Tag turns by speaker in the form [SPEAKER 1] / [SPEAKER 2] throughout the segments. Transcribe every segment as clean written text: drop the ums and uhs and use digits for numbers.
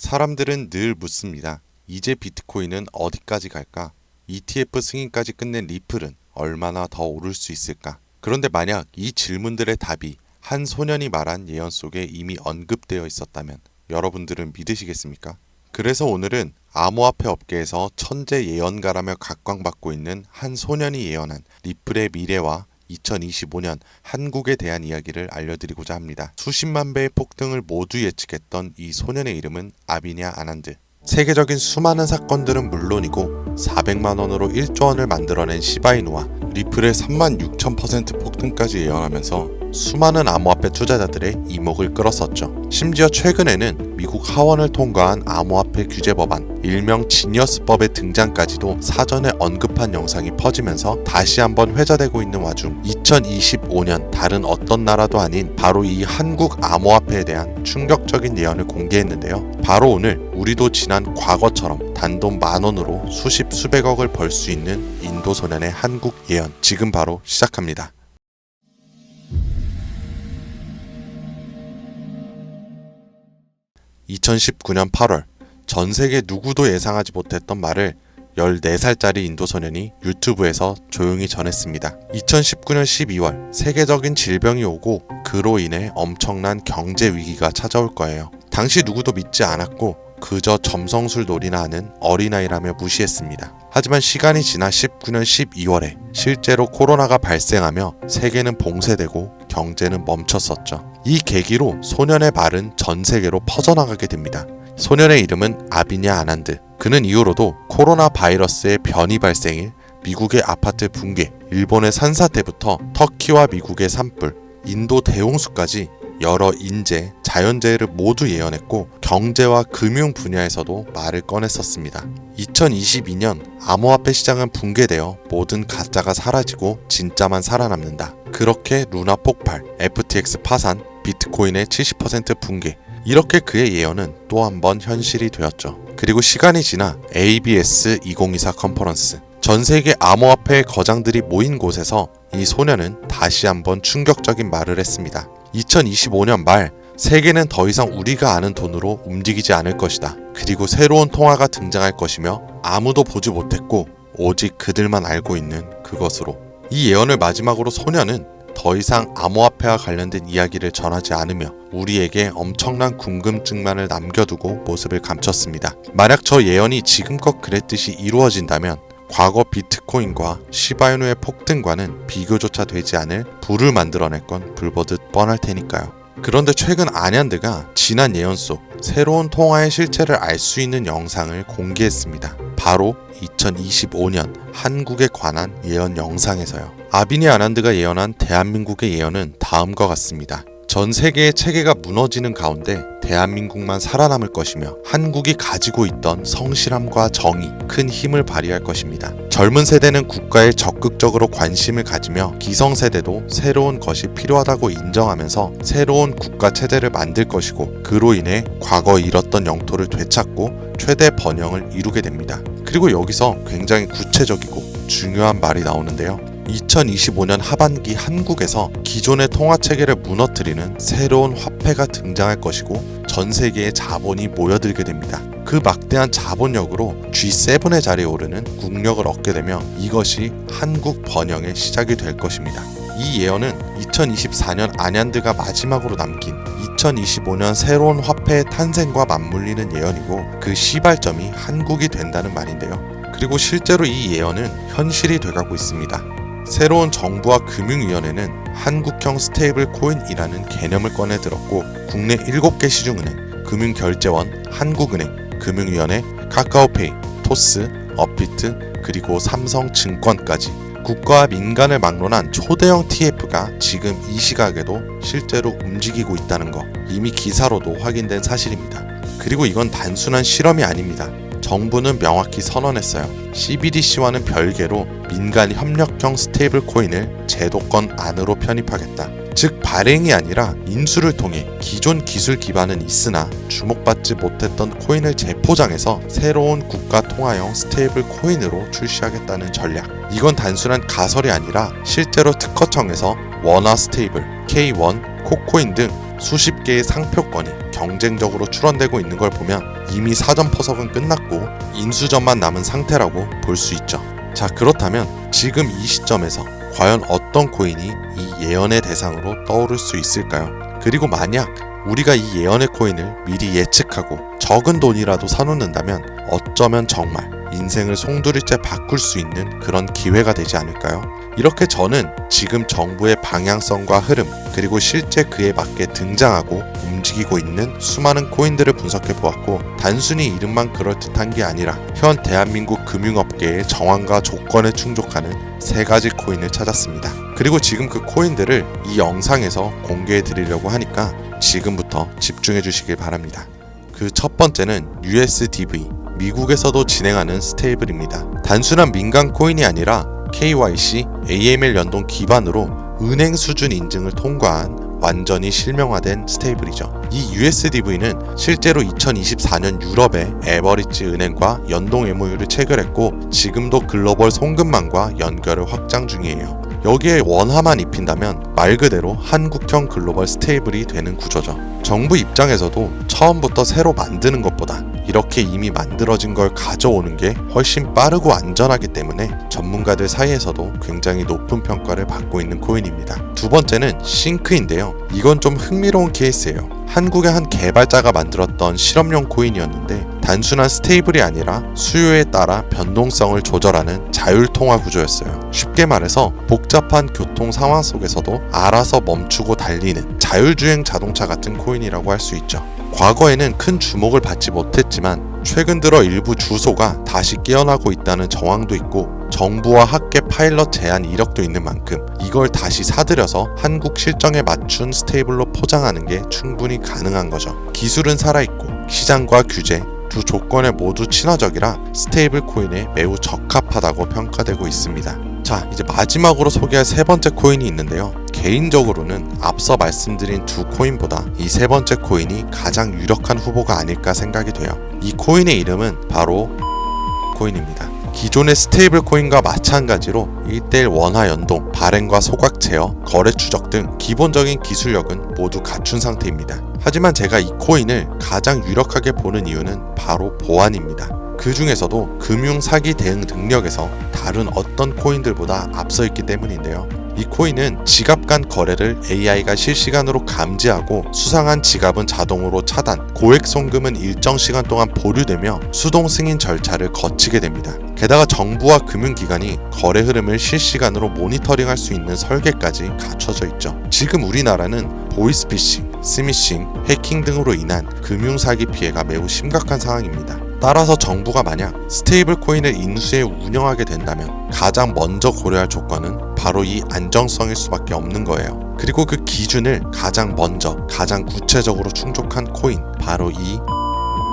[SPEAKER 1] 사람들은 늘 묻습니다. 이제 비트코인은 어디까지 갈까? ETF 승인까지 끝낸 리플은 얼마나 더 오를 수 있을까? 그런데 만약 이 질문들의 답이 한 소년이 말한 예언 속에 이미 언급되어 있었다면 여러분들은 믿으시겠습니까? 그래서 오늘은 암호화폐 업계에서 천재 예언가라며 각광받고 있는 한 소년이 예언한 리플의 미래와 2025년 한국에 대한 이야기를 알려드리고자 합니다. 수십만 배의 폭등을 모두 예측했던 이 소년의 이름은 아비냐 아난드. 세계적인 수많은 사건들은 물론이고 400만 원으로 1조 원을 만들어낸 시바이누와 리플의 36,000% 폭등까지 예언하면서 수많은 암호화폐 투자자들의 이목을 끌었었죠. 심지어 최근에는 미국 하원을 통과한 암호화폐 규제 법안, 일명 지니어스법의 등장까지도 사전에 언급한 영상이 퍼지면서 다시 한번 회자되고 있는 와중 2025년 다른 어떤 나라도 아닌 바로 이 한국 암호화폐에 대한 충격적인 예언을 공개했는데요. 바로 오늘 우리도 지난 과거처럼 단돈 10,000원으로 수십 수백억을 벌 수 있는 인도 소년의 한국 예언, 지금 바로 시작합니다. 2019년 8월 전 세계 누구도 예상하지 못했던 말을 14살짜리 인도 소년이 유튜브에서 조용히 전했습니다. 2019년 12월 세계적인 질병이 오고 그로 인해 엄청난 경제 위기가 찾아올 거예요. 당시 누구도 믿지 않았고 그저 점성술 놀이나 하는 어린아이라며 무시했습니다. 하지만 시간이 지나 19년 12월에 실제로 코로나가 발생하며 세계는 봉쇄되고 경제는 멈췄었죠. 이 계기로 소년의 말은 전 세계로 퍼져나가게 됩니다. 소년의 이름은 아비냐 아난드. 그는 이후로도 코로나 바이러스의 변이 발생일, 미국의 아파트 붕괴, 일본의 산사태부터 터키와 미국의 산불, 인도 대홍수까지 여러 인재, 자연재해를 모두 예언했고 경제와 금융 분야에서도 말을 꺼냈었습니다. 2022년 암호화폐 시장은 붕괴되어 모든 가짜가 사라지고 진짜만 살아남는다. 그렇게 루나 폭발, FTX 파산, 비트코인의 70% 붕괴, 이렇게 그의 예언은 또 한 번 현실이 되었죠. 그리고 시간이 지나 ABS 2024 컨퍼런스, 전 세계 암호화폐 거장들이 모인 곳에서 이 소년은 다시 한번 충격적인 말을 했습니다. 2025년 말 세계는 더 이상 우리가 아는 돈으로 움직이지 않을 것이다. 그리고 새로운 통화가 등장할 것이며 아무도 보지 못했고 오직 그들만 알고 있는 그것으로. 이 예언을 마지막으로 소년은 더 이상 암호화폐와 관련된 이야기를 전하지 않으며 우리에게 엄청난 궁금증만을 남겨두고 모습을 감췄습니다. 만약 저 예언이 지금껏 그랬듯이 이루어진다면 과거 비트코인과 시바이누의 폭등과는 비교조차 되지 않을 부를 만들어낼 건 불보듯 뻔할 테니까요. 그런데 최근 아난드가 지난 예언 속 새로운 통화의 실체를 알 수 있는 영상을 공개했습니다. 바로 2025년 한국에 관한 예언 영상에서요. 아비냐 아난드가 예언한 대한민국의 예언은 다음과 같습니다. 전 세계의 체계가 무너지는 가운데 대한민국만 살아남을 것이며 한국이 가지고 있던 성실함과 정의, 큰 힘을 발휘할 것입니다. 젊은 세대는 국가에 적극적으로 관심을 가지며 기성세대도 새로운 것이 필요하다고 인정하면서 새로운 국가 체제를 만들 것이고 그로 인해 과거 잃었던 영토를 되찾고 최대 번영을 이루게 됩니다. 그리고 여기서 굉장히 구체적이고 중요한 말이 나오는데요. 2025년 하반기 한국에서 기존의 통화체계를 무너뜨리는 새로운 화폐가 등장할 것이고 전 세계의 자본이 모여들게 됩니다. 그 막대한 자본력으로 G7의 자리에 오르는 국력을 얻게 되며 이것이 한국 번영의 시작이 될 것입니다. 이 예언은 2024년 아난드가 마지막으로 남긴 2025년 새로운 화폐의 탄생과 맞물리는 예언이고 그 시발점이 한국이 된다는 말인데요. 그리고 실제로 이 예언은 현실이 돼가고 있습니다. 새로운 정부와 금융위원회는 한국형 스테이블 코인이라는 개념을 꺼내 들었고 국내 7개 시중은행, 금융결제원, 한국은행, 금융위원회, 카카오페이, 토스, 업비트, 그리고 삼성증권까지 국가와 민간을 막론한 초대형 TF가 지금 이 시각에도 실제로 움직이고 있다는 거 이미 기사로도 확인된 사실입니다. 그리고 이건 단순한 실험이 아닙니다. 정부는 명확히 선언했어요. CBDC와는 별개로 민간 협력형 스테이블 코인을 제도권 안으로 편입하겠다. 즉 발행이 아니라 인수를 통해 기존 기술 기반은 있으나 주목받지 못했던 코인을 재포장해서 새로운 국가 통화형 스테이블 코인으로 출시하겠다는 전략. 이건 단순한 가설이 아니라 실제로 특허청에서 원화 스테이블, K1, 코코인 등 수십 개의 상표권이 경쟁적으로 출원되고 있는 걸 보면 이미 사전 포석은 끝났고 인수전만 남은 상태라고 볼 수 있죠. 자, 그렇다면 지금 이 시점에서 과연 어떤 코인이 이 예언의 대상으로 떠오를 수 있을까요? 그리고 만약 우리가 이 예언의 코인을 미리 예측하고 적은 돈이라도 사놓는다면 어쩌면 정말 인생을 송두리째 바꿀 수 있는 그런 기회가 되지 않을까요? 이렇게 저는 지금 정부의 방향성과 흐름, 그리고 실제 그에 맞게 등장하고 움직이고 있는 수많은 코인들을 분석해 보았고, 단순히 이름만 그럴듯한 게 아니라 현 대한민국 금융업계의 정황과 조건에 충족하는 3가지 코인을 찾았습니다. 그리고 지금 그 코인들을 이 영상에서 공개해 드리려고 하니까 지금부터 집중해 주시길 바랍니다. 그 첫 번째는 USDV, 미국에서도 진행하는 스테이블입니다. 단순한 민간 코인이 아니라 KYC, AML 연동 기반으로 은행 수준 인증을 통과한 완전히 실명화된 스테이블이죠. 이 USDV는 실제로 2024년 유럽의 에버리지 은행과 연동 MOU를 체결했고 지금도 글로벌 송금망과 연결을 확장 중이에요. 여기에 원화만 입힌다면 말 그대로 한국형 글로벌 스테이블이 되는 구조죠. 정부 입장에서도 처음부터 새로 만드는 것보다 이렇게 이미 만들어진 걸 가져오는 게 훨씬 빠르고 안전하기 때문에 전문가들 사이에서도 굉장히 높은 평가를 받고 있는 코인입니다. 두 번째는 싱크인데요. 이건 좀 흥미로운 케이스예요. 한국의 한 개발자가 만들었던 실험용 코인이었는데 단순한 스테이블이 아니라 수요에 따라 변동성을 조절하는 자율통화 구조였어요. 쉽게 말해서 복잡한 교통 상황 속에서도 알아서 멈추고 달리는 자율주행 자동차 같은 코인이라고 할 수 있죠. 과거에는 큰 주목을 받지 못했지만 최근 들어 일부 주소가 다시 깨어나고 있다는 정황도 있고 정부와 학계 파일럿 제한 이력도 있는 만큼 이걸 다시 사들여서 한국 실정에 맞춘 스테이블로 포장하는 게 충분히 가능한 거죠. 기술은 살아있고 시장과 규제 두 조건에 모두 친화적이라 스테이블 코인에 매우 적합하다고 평가되고 있습니다. 자, 이제 마지막으로 소개할 3번째 코인이 있는데요. 개인적으로는 앞서 말씀드린 두 코인보다 이 3번째 코인이 가장 유력한 후보가 아닐까 생각이 돼요. 이 코인의 이름은 바로 코인입니다. 기존의 스테이블 코인과 마찬가지로 1:1 원화 연동, 발행과 소각 제어, 거래 추적 등 기본적인 기술력은 모두 갖춘 상태입니다. 하지만 제가 이 코인을 가장 유력하게 보는 이유는 바로 보안입니다. 그 중에서도 금융 사기 대응 능력에서 다른 어떤 코인들보다 앞서 있기 때문인데요. 이 코인은 지갑 간 거래를 AI가 실시간으로 감지하고 수상한 지갑은 자동으로 차단, 고액 송금은 일정 시간 동안 보류되며 수동 승인 절차를 거치게 됩니다. 게다가 정부와 금융기관이 거래 흐름을 실시간으로 모니터링할 수 있는 설계까지 갖춰져 있죠. 지금 우리나라는 보이스피싱, 스미싱, 해킹 등으로 인한 금융사기 피해가 매우 심각한 상황입니다. 따라서 정부가 만약 스테이블 코인을 인수해 운영하게 된다면 가장 먼저 고려할 조건은 바로 이 안정성일 수밖에 없는 거예요. 그리고 그 기준을 가장 먼저, 가장 구체적으로 충족한 코인, 바로 이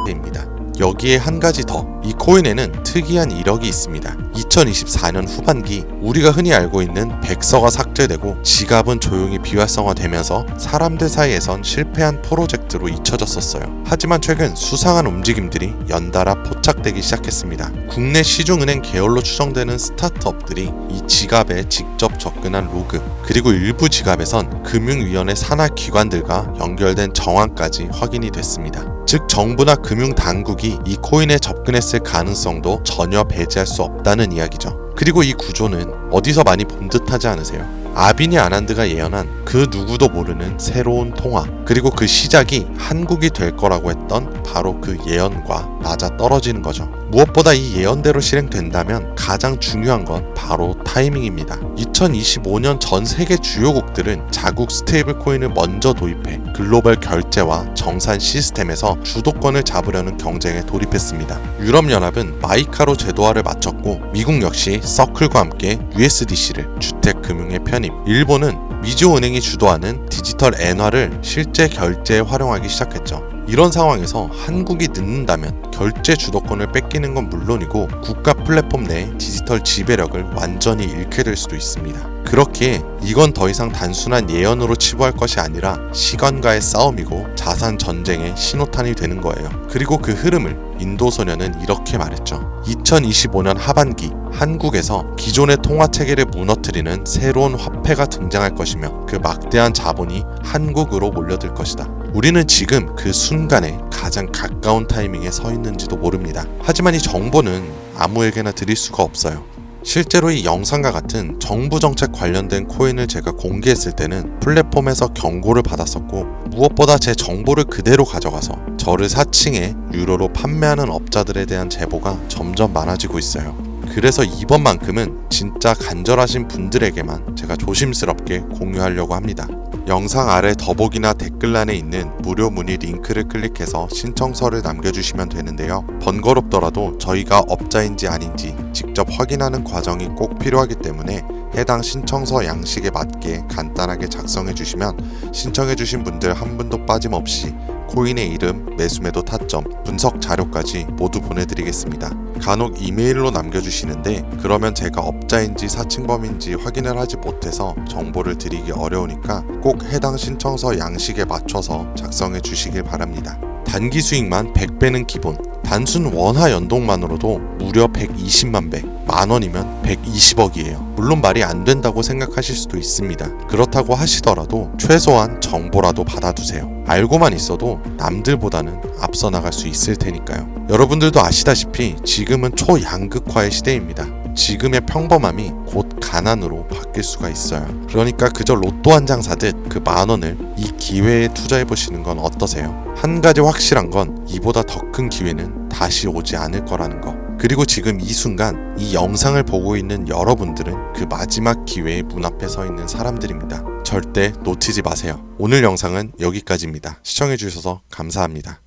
[SPEAKER 1] 입니다. 여기에 한 가지 더, 이 코인에는 특이한 이력이 있습니다. 2024년 후반기 우리가 흔히 알고 있는 백서가 삭제되고 지갑은 조용히 비활성화되면서 사람들 사이에선 실패한 프로젝트로 잊혀졌었어요. 하지만 최근 수상한 움직임들이 연달아 포착되기 시작했습니다. 국내 시중은행 계열로 추정되는 스타트업들이 이 지갑에 직접 접근한 로그, 그리고 일부 지갑에선 금융위원회 산하 기관들과 연결된 정황까지 확인이 됐습니다. 즉 정부나 금융당국이 이 코인에 접근했을 가능성도 전혀 배제할 수 없다는 이야기죠. 그리고 이 구조는 어디서 많이 본 듯하지 않으세요? 아비니 아난드가 예언한 그 누구도 모르는 새로운 통화, 그리고 그 시작이 한국이 될 거라고 했던 바로 그 예언과 맞아떨어지는 거죠. 무엇보다 이 예언대로 실행된다면 가장 중요한 건 바로 타이밍입니다. 2025년 전 세계 주요국들은 자국 스테이블 코인을 먼저 도입해 글로벌 결제와 정산 시스템에서 주도권을 잡으려는 경쟁에 돌입했습니다. 유럽연합은 마이카로 제도화를 마쳤고 미국 역시 서클과 함께 USDC를 주택금융에 편입, 일본은 미주은행이 주도하는 디지털 엔화를 실제 결제에 활용하기 시작했죠. 이런 상황에서 한국이 늦는다면 결제 주도권을 뺏기는 건 물론이고 국가 플랫폼 내 디지털 지배력을 완전히 잃게 될 수도 있습니다. 그렇기에 이건 더 이상 단순한 예언으로 치부할 것이 아니라 시간과의 싸움이고 자산 전쟁의 신호탄이 되는 거예요. 그리고 그 흐름을 인도소년은 이렇게 말했죠. 2025년 하반기 한국에서 기존의 통화 체계를 무너뜨리는 새로운 화폐가 등장할 것이며 그 막대한 자본이 한국으로 몰려들 것이다. 우리는 지금 그 순간에 가장 가까운 타이밍에 서 있는지도 모릅니다. 하지만 이 정보는 아무에게나 드릴 수가 없어요. 실제로 이 영상과 같은 정부 정책 관련된 코인을 제가 공개했을 때는 플랫폼에서 경고를 받았었고, 무엇보다 제 정보를 그대로 가져가서 저를 사칭해 유료로 판매하는 업자들에 대한 제보가 점점 많아지고 있어요. 그래서 이번만큼은 진짜 간절하신 분들에게만 제가 조심스럽게 공유하려고 합니다. 영상 아래 더보기나 댓글란에 있는 무료 문의 링크를 클릭해서 신청서를 남겨주시면 되는데요. 번거롭더라도 저희가 업자인지 아닌지 직접 확인하는 과정이 꼭 필요하기 때문에 해당 신청서 양식에 맞게 간단하게 작성해 주시면 신청해 주신 분들 한 분도 빠짐없이 코인의 이름, 매수매도 타점, 분석 자료까지 모두 보내드리겠습니다. 간혹 이메일로 남겨주시는데 그러면 제가 업자인지 사칭범인지 확인을 하지 못해서 정보를 드리기 어려우니까 꼭 해당 신청서 양식에 맞춰서 작성해 주시길 바랍니다. 단기 수익만 100배는 기본, 단순 원화 연동만으로도 무려 120만 배, 만원이면 120억이에요. 물론 말이 안 된다고 생각하실 수도 있습니다. 그렇다고 하시더라도 최소한 정보라도 받아두세요. 알고만 있어도 남들보다는 앞서 나갈 수 있을 테니까요. 여러분들도 아시다시피 지금은 초양극화의 시대입니다. 지금의 평범함이 곧 가난으로 바뀔 수가 있어요. 그러니까 그저 로또 한 장 사듯 그 만원을 이 기회에 투자해보시는 건 어떠세요? 한 가지 확실한 건 이보다 더 큰 기회는 다시 오지 않을 거라는 거. 그리고 지금 이 순간 이 영상을 보고 있는 여러분들은 그 마지막 기회의 문 앞에 서 있는 사람들입니다. 절대 놓치지 마세요. 오늘 영상은 여기까지입니다. 시청해주셔서 감사합니다.